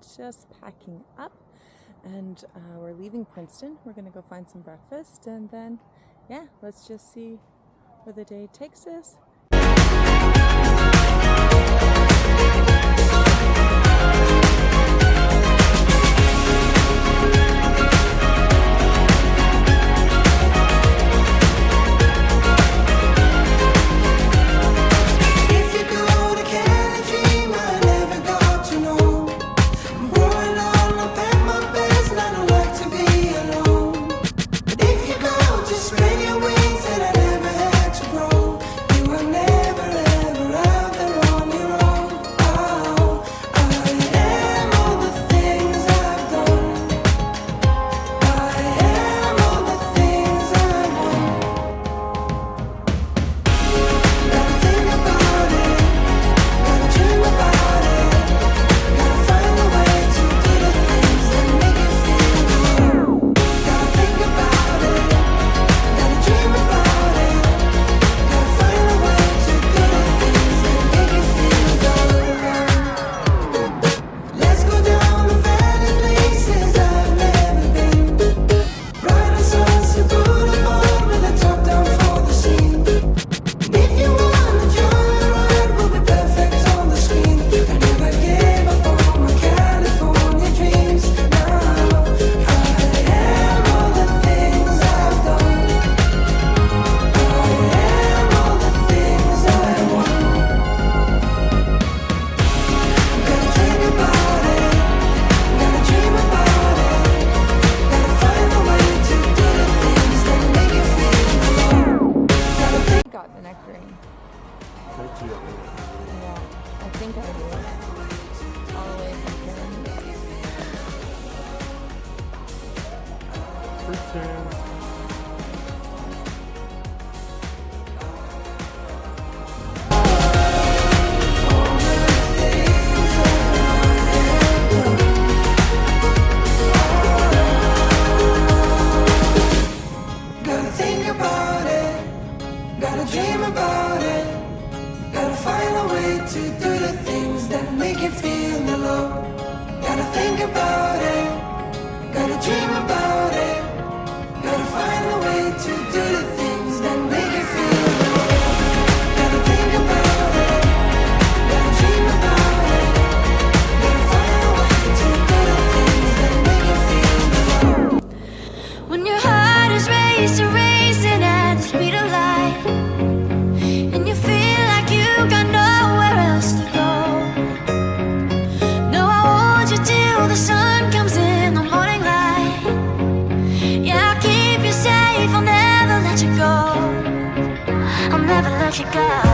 just packing up, and we're leaving Princeton. We're gonna go find some breakfast, and then yeah, let's just see where the day takes us. I think I do. All the way from Keremeos. Princeton. Gotta think about it, gotta dream about it. Gotta find a way to do the things that make you feel the love. Gotta think about it, gotta dream about it. Gotta find a way to do the things that make you feel the love. Gotta think about it, gotta dream about it. Gotta find a way to do the things that make you feel the love. When your heart is racing at the speed of light, and you feel like you got nowhere else to go. No, I'll hold you till the sun comes in the morning light. Yeah, I'll keep you safe, I'll never let you go. I'll never let you go.